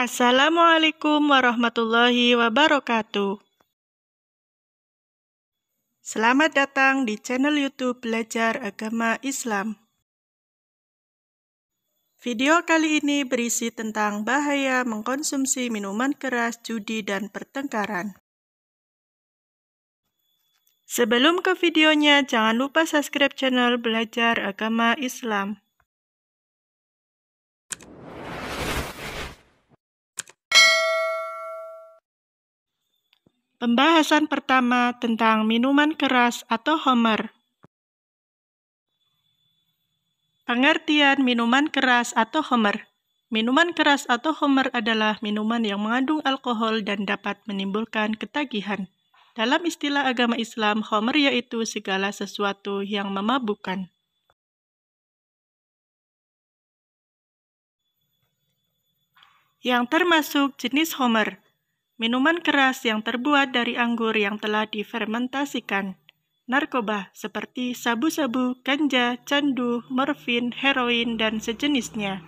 Assalamualaikum warahmatullahi wabarakatuh. Selamat datang di channel YouTube Belajar Agama Islam. Video kali ini berisi tentang bahaya mengkonsumsi minuman keras, judi, dan pertengkaran. Sebelum ke videonya, jangan lupa subscribe channel Belajar Agama Islam. Pembahasan pertama tentang minuman keras atau khamar. Pengertian minuman keras atau khamar. Minuman keras atau khamar adalah minuman yang mengandung alkohol dan dapat menimbulkan ketagihan. Dalam istilah agama Islam, khamar yaitu segala sesuatu yang memabukkan. Yang termasuk jenis khamar. Minuman keras yang terbuat dari anggur yang telah difermentasikan. Narkoba seperti sabu-sabu, ganja, candu, morfin, heroin, dan sejenisnya.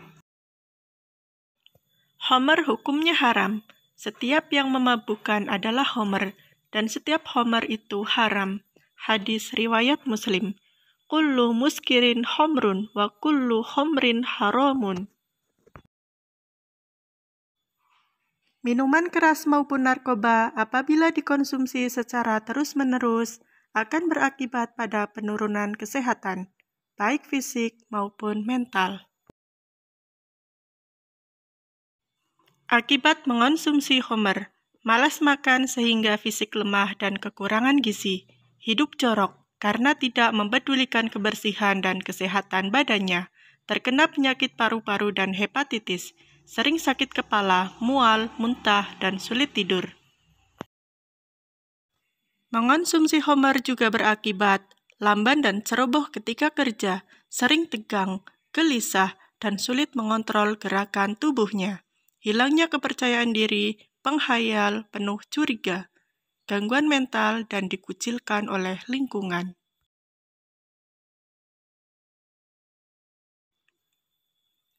Khamar hukumnya haram. Setiap yang memabukkan adalah khamar, dan setiap khamar itu haram. Hadis riwayat Muslim. Kullu muskirin khamrun wa kullu khamrin haramun. Minuman keras maupun narkoba apabila dikonsumsi secara terus-menerus akan berakibat pada penurunan kesehatan, baik fisik maupun mental. Akibat mengonsumsi khamar, malas makan sehingga fisik lemah dan kekurangan gizi, hidup jorok karena tidak mempedulikan kebersihan dan kesehatan badannya, terkena penyakit paru-paru dan hepatitis, sering sakit kepala, mual, muntah, dan sulit tidur. Mengonsumsi khamar juga berakibat lamban dan ceroboh ketika kerja, sering tegang, gelisah, dan sulit mengontrol gerakan tubuhnya. Hilangnya kepercayaan diri, penghayal, penuh curiga, gangguan mental, dan dikucilkan oleh lingkungan.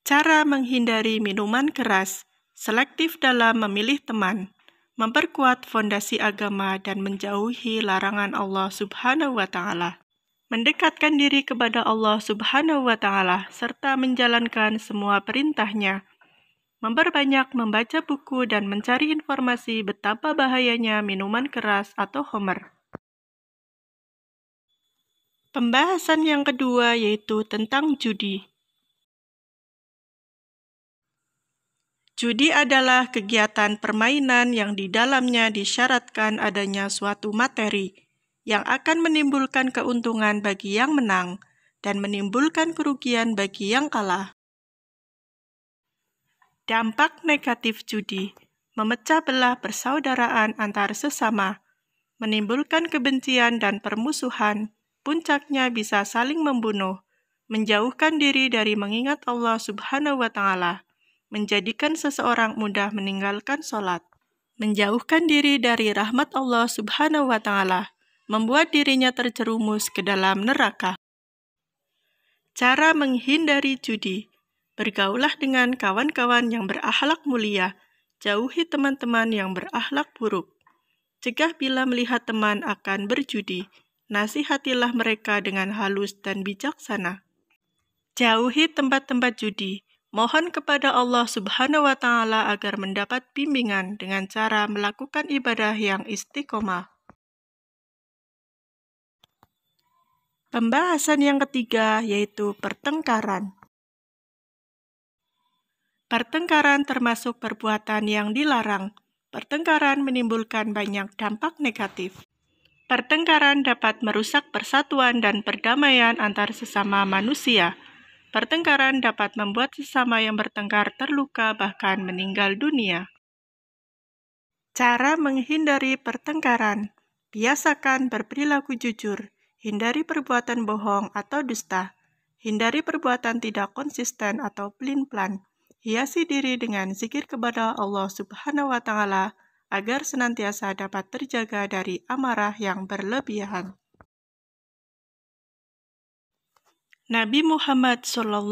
Cara menghindari minuman keras, selektif dalam memilih teman, memperkuat fondasi agama dan menjauhi larangan Allah Subhanahu wa Ta'ala, mendekatkan diri kepada Allah Subhanahu wa Ta'ala serta menjalankan semua perintahnya, memperbanyak membaca buku dan mencari informasi betapa bahayanya minuman keras atau khamar. Pembahasan yang kedua yaitu tentang judi. Judi adalah kegiatan permainan yang di dalamnya disyaratkan adanya suatu materi yang akan menimbulkan keuntungan bagi yang menang dan menimbulkan kerugian bagi yang kalah. Dampak negatif judi, memecah belah persaudaraan antar sesama, menimbulkan kebencian dan permusuhan, puncaknya bisa saling membunuh, menjauhkan diri dari mengingat Allah Subhanahu wa Ta'ala, menjadikan seseorang mudah meninggalkan sholat, menjauhkan diri dari rahmat Allah Subhanahu wa Ta'ala, membuat dirinya terjerumus ke dalam neraka. Cara menghindari judi, bergaulah dengan kawan-kawan yang berakhlak mulia, jauhi teman-teman yang berakhlak buruk. Cegah bila melihat teman akan berjudi, nasihatilah mereka dengan halus dan bijaksana. Jauhi tempat-tempat judi. Mohon kepada Allah Subhanahu wa Ta'ala agar mendapat bimbingan dengan cara melakukan ibadah yang istiqomah. Pembahasan yang ketiga yaitu pertengkaran. Pertengkaran termasuk perbuatan yang dilarang. Pertengkaran menimbulkan banyak dampak negatif. Pertengkaran dapat merusak persatuan dan perdamaian antar sesama manusia. Pertengkaran dapat membuat sesama yang bertengkar terluka bahkan meninggal dunia. Cara menghindari pertengkaran, biasakan berperilaku jujur, hindari perbuatan bohong atau dusta, hindari perbuatan tidak konsisten atau pelin-pelan, hiasi diri dengan zikir kepada Allah Subhanahu wa Ta'ala agar senantiasa dapat terjaga dari amarah yang berlebihan. Nabi Muhammad SAW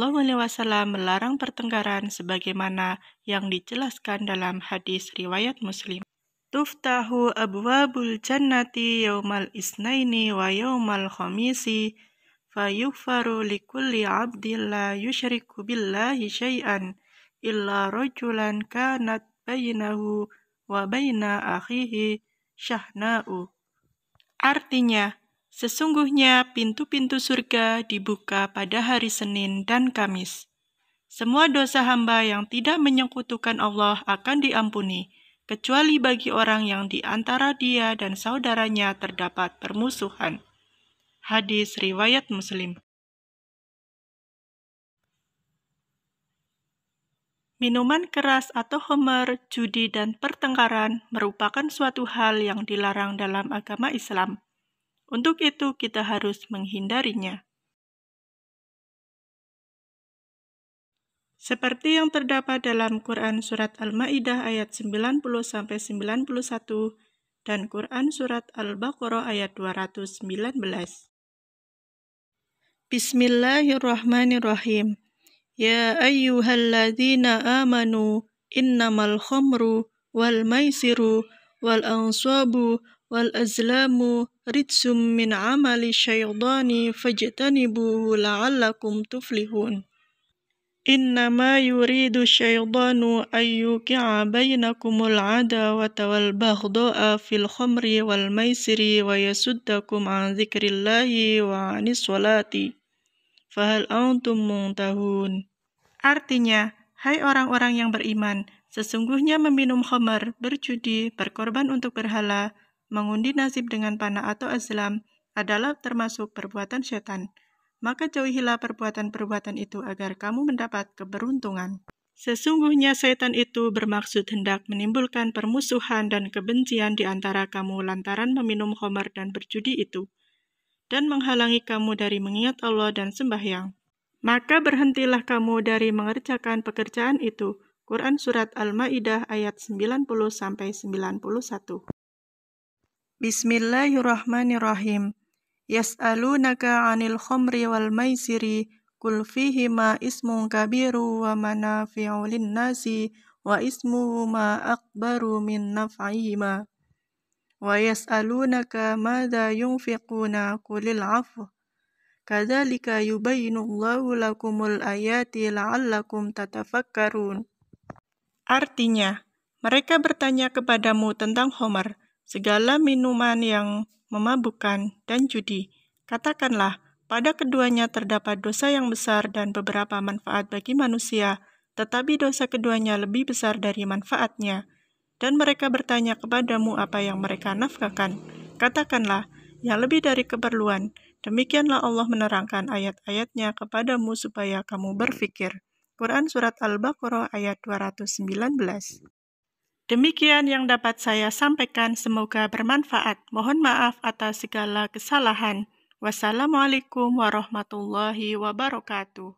melarang pertengkaran sebagaimana yang dijelaskan dalam hadis riwayat Muslim. Tuftahu abwabul jannati yaumal isnaini wa yaumal khamisi fayughfaru likulli abdin la yusyriku billahi syai'an illa rajulan kanat bainahu wa baina akhihi syahna'u. Artinya, sesungguhnya pintu-pintu surga dibuka pada hari Senin dan Kamis. Semua dosa hamba yang tidak menyekutukan Allah akan diampuni, kecuali bagi orang yang di antara dia dan saudaranya terdapat permusuhan. Hadis riwayat Muslim. Minuman keras atau khamar, judi, dan pertengkaran merupakan suatu hal yang dilarang dalam agama Islam. Untuk itu, kita harus menghindarinya. Seperti yang terdapat dalam Quran Surat Al-Ma'idah ayat 90-91 dan Quran Surat Al-Baqarah ayat 219. Bismillahirrahmanirrahim. Ya ayyuhalladzina amanu innamal khamru wal maisiru wal ansabu wal azlamu rijsum min amali syaitani fajtanibuhu la'allakum tuflihun. Innama yuridu syaitanu ayyuki'a bainakumul adawata wal baghdha'a fil khamri wal maisiri wa yasuddakum an dzikrillahi wa anis sholati. Fahal antum muntahun. Artinya, hai orang-orang yang beriman, sesungguhnya meminum khamar, berjudi, berkorban untuk berhala, mengundi nasib dengan panah atau azlam adalah termasuk perbuatan setan. Maka jauhilah perbuatan-perbuatan itu agar kamu mendapat keberuntungan. Sesungguhnya setan itu bermaksud hendak menimbulkan permusuhan dan kebencian di antara kamu lantaran meminum khamar dan berjudi itu, dan menghalangi kamu dari mengingat Allah dan sembahyang. Maka berhentilah kamu dari mengerjakan pekerjaan itu. Quran Surat Al-Ma'idah ayat 90-91. Bismillahirrahmanirrahim. Yas'alunaka 'anil khamri wal maisiri qul fihima ismun kabiru wa manafi'u lin-nasi wa ismuhuma akbaru min naf'ihima wa yas'alunaka madza yunfiquna qulil 'afwa kadzalika yubayyinullahu lakumul ayati la'allakum tatafakkarun. Artinya, mereka bertanya kepadamu tentang khamar, segala minuman yang memabukkan, dan judi. Katakanlah, pada keduanya terdapat dosa yang besar dan beberapa manfaat bagi manusia, tetapi dosa keduanya lebih besar dari manfaatnya. Dan mereka bertanya kepadamu apa yang mereka nafkahkan. Katakanlah, yang lebih dari keperluan. Demikianlah Allah menerangkan ayat-ayatnya kepadamu supaya kamu berfikir. Quran Surat Al-Baqarah ayat 219. Demikian yang dapat saya sampaikan, semoga bermanfaat. Mohon maaf atas segala kesalahan. Wassalamualaikum warahmatullahi wabarakatuh.